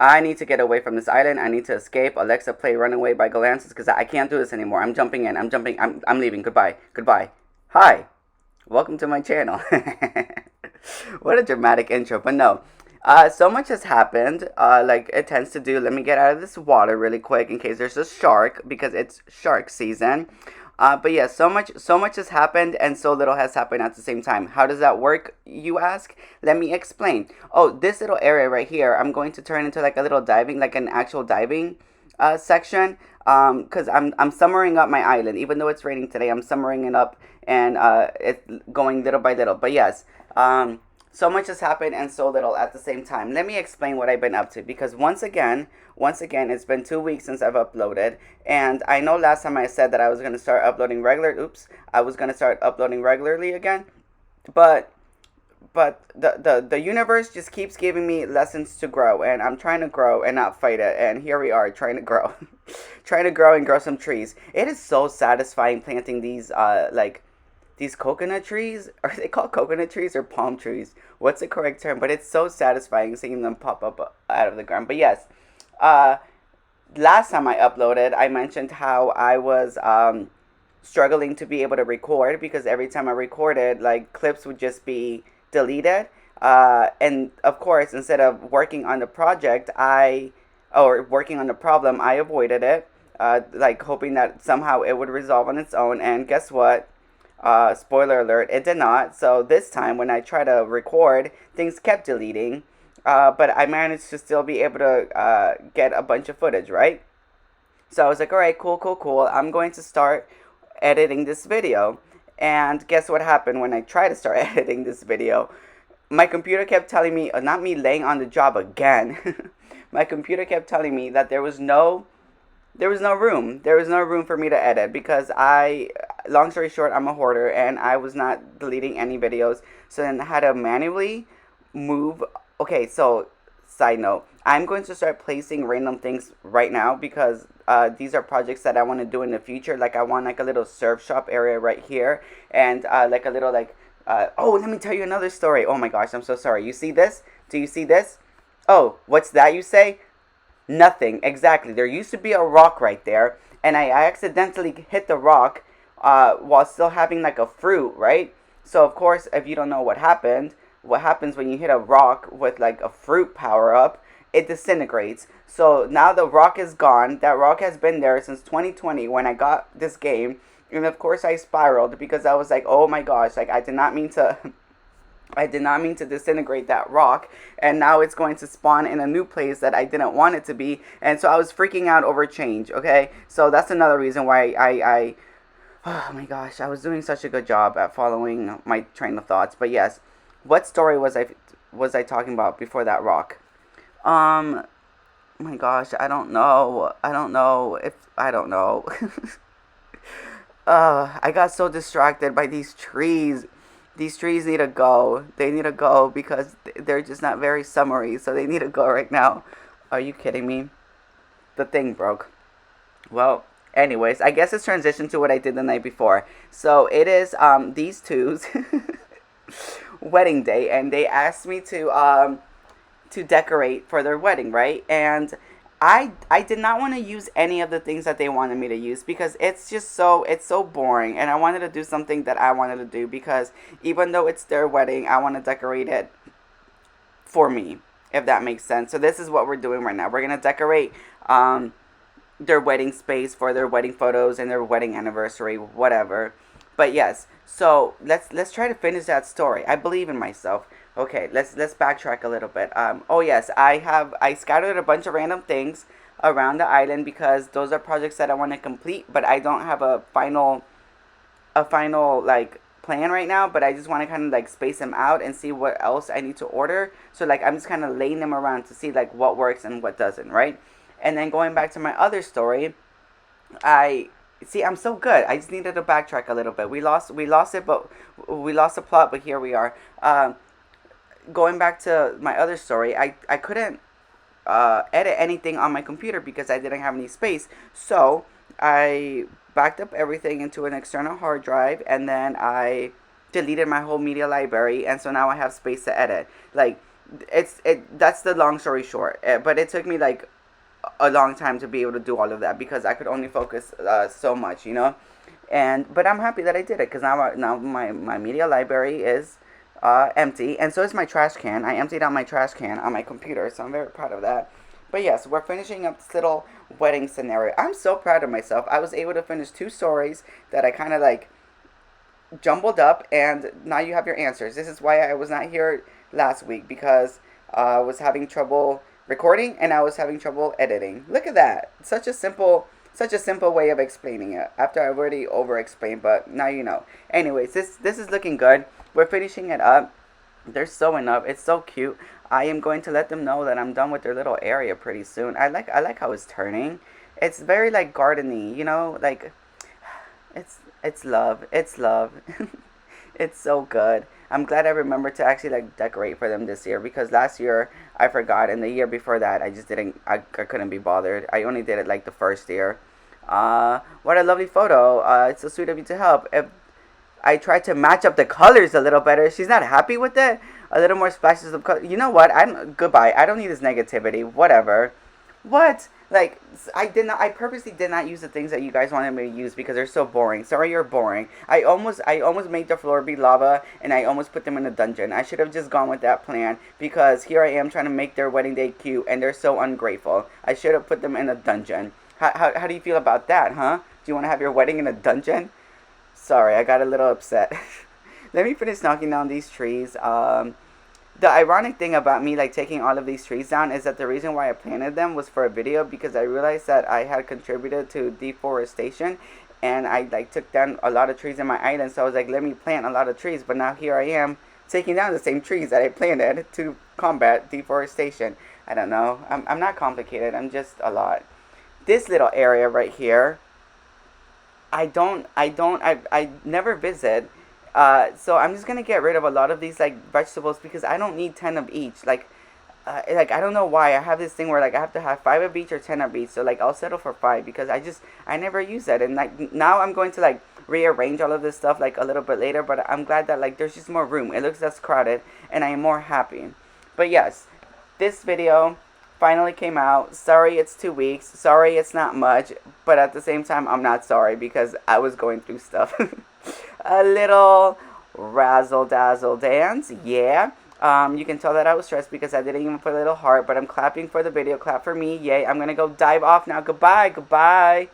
I need to get away from this island. I need to escape. Alexa, play Runaway by Galantis because I can't do this anymore. I'm jumping in. I'm jumping. I'm leaving. Goodbye. Goodbye. Hi. Welcome to my channel. What a dramatic intro. But no. So much has happened, like it tends to do. Let me get out of this water really quick in case there's a shark because it's shark season. But yeah, so much has happened and so little has happened at the same time. How does that work, you ask? Let me explain. Oh, this little area right here, I'm going to turn into like a little diving, like an actual diving section. Cause I'm summering up my island. Even though it's raining today, I'm summering it up and it's going little by little. But yes, so much has happened and so little at the same time. Let me explain what I've been up to because once again, it's been 2 weeks since I've uploaded, and I know last time I said that I was gonna start uploading I was gonna start uploading regularly again, but the universe just keeps giving me lessons to grow, and I'm trying to grow and not fight it, and here we are trying to grow, trying to grow and grow some trees. It is so satisfying planting these coconut trees. Are they called coconut trees or palm trees? What's the correct term? But it's so satisfying seeing them pop up out of the ground. But yes, uh, last time I uploaded, I mentioned how I was struggling to be able to record because every time I recorded, like clips would just be deleted. And of course, instead of working on the project, or working on the problem, I avoided it, like hoping that somehow it would resolve on its own. And guess what? Spoiler alert, it did not. So this time when I try to record, things kept deleting. But I managed to still be able to get a bunch of footage, right? So I was like, alright, cool. I'm going to start editing this video. And guess what happened when I tried to start editing this video? My computer kept telling me, not me laying on the job again. My computer kept telling me that there was no room. There was no room for me to edit because long story short, I'm a hoarder and I was not deleting any videos. So then I had to manually move. Okay, so side note, I'm going to start placing random things right now because these are projects that I want to do in the future. Like I want like a little surf shop area right here and like a little like, oh, let me tell you another story. Oh my gosh, I'm so sorry. You see this? Do you see this? Oh, what's that you say? Nothing, exactly. There used to be a rock right there, and I accidentally hit the rock while still having like a fruit, right? So of course, if you don't know what happens when you hit a rock with like a fruit power up, it disintegrates. So now the rock is gone. That rock has been there since 2020 when I got this game, and of course I spiraled because I was like, oh my gosh, like I did not mean to. I did not mean to disintegrate that rock, and now it's going to spawn in a new place that I didn't want it to be, and so I was freaking out over change, okay? So that's another reason why oh my gosh, I was doing such a good job at following my train of thoughts. But yes, what story was I talking about before that rock? Oh my gosh, I don't know. I don't know. I got so distracted by these trees. These trees need to go. They need to go because they're just not very summery. So they need to go right now. Are you kidding me? The thing broke. Well, anyways, I guess it's transitioned to what I did the night before. So it is these two's wedding day, and they asked me to decorate for their wedding, right? And I did not want to use any of the things that they wanted me to use because it's so boring, and I wanted to do something that I wanted to do because even though it's their wedding, I want to decorate it for me, if that makes sense. So this is what we're doing right now. We're gonna decorate their wedding space for their wedding photos and their wedding anniversary, whatever. But yes, so let's try to finish that story. I believe in myself. Okay, let's backtrack a little bit. Oh yes, I scattered a bunch of random things around the island because those are projects that I want to complete, but I don't have a final like plan right now. But I just want to kind of like space them out and see what else I need to order. So like I'm just kind of laying them around to see like what works and what doesn't, right? And then going back to my other story, I see I'm so good. I just needed to backtrack a little bit. We lost it, but we lost the plot. But here we are. Going back to my other story, I couldn't edit anything on my computer because I didn't have any space. So I backed up everything into an external hard drive, and then I deleted my whole media library, and so now I have space to edit. Like That's the long story short. But it took me like a long time to be able to do all of that because I could only focus so much, you know. And but I'm happy that I did it because now my media library is empty, and so is my trash can. I emptied out my trash can on my computer, so I'm very proud of that. But yes, we're finishing up this little wedding scenario. I'm so proud of myself. I was able to finish 2 stories that I kind of like jumbled up, and now you have your answers. This is why I was not here last week because I was having trouble recording and I was having trouble editing. Look at that. Such a simple way of explaining it after I've already over explained, but now you know. Anyways, this is looking good. We're finishing it up. They're sewing up. It's so cute. I am going to let them know that I'm done with their little area pretty soon. I like how it's turning. It's very like gardeny, you know, like it's love. It's love. It's so good. I'm glad I remembered to actually like decorate for them this year because last year I forgot, and the year before that I just didn't. I couldn't be bothered. I only did it like the first year. What a lovely photo. It's so sweet of you to help. If I tried to match up the colors a little better, she's not happy with it. A little more splashes of color. You know what? I'm goodbye. I don't need this negativity. Whatever. What? Like, I did not. I purposely did not use the things that you guys wanted me to use because they're so boring. Sorry, you're boring. I almost made the floor be lava, and I almost put them in a dungeon. I should have just gone with that plan because here I am trying to make their wedding day cute, and they're so ungrateful. I should have put them in a dungeon. How do you feel about that, huh? Do you want to have your wedding in a dungeon? Sorry, I got a little upset. Let me finish knocking down these trees. The ironic thing about me like taking all of these trees down is that the reason why I planted them was for a video because I realized that I had contributed to deforestation, and I like took down a lot of trees in my island, so I was like, let me plant a lot of trees. But now here I am taking down the same trees that I planted to combat deforestation. I don't know. I'm not complicated. I'm just a lot. This little area right here, I never visit. So I'm just gonna get rid of a lot of these like vegetables because I don't need 10 of each. Like I don't know why I have this thing where like I have to have 5 of each or 10 of each. So like I'll settle for 5 because I never use that. And like now I'm going to like rearrange all of this stuff like a little bit later. But I'm glad that like there's just more room. It looks less crowded, and I am more happy. But yes, this video finally came out. Sorry it's 2 weeks. Sorry it's not much. But at the same time, I'm not sorry because I was going through stuff. A little razzle dazzle dance, yeah. You can tell that I was stressed because I didn't even put a little heart, but I'm clapping for the video. Clap for me, yay. I'm gonna go dive off now. Goodbye, goodbye.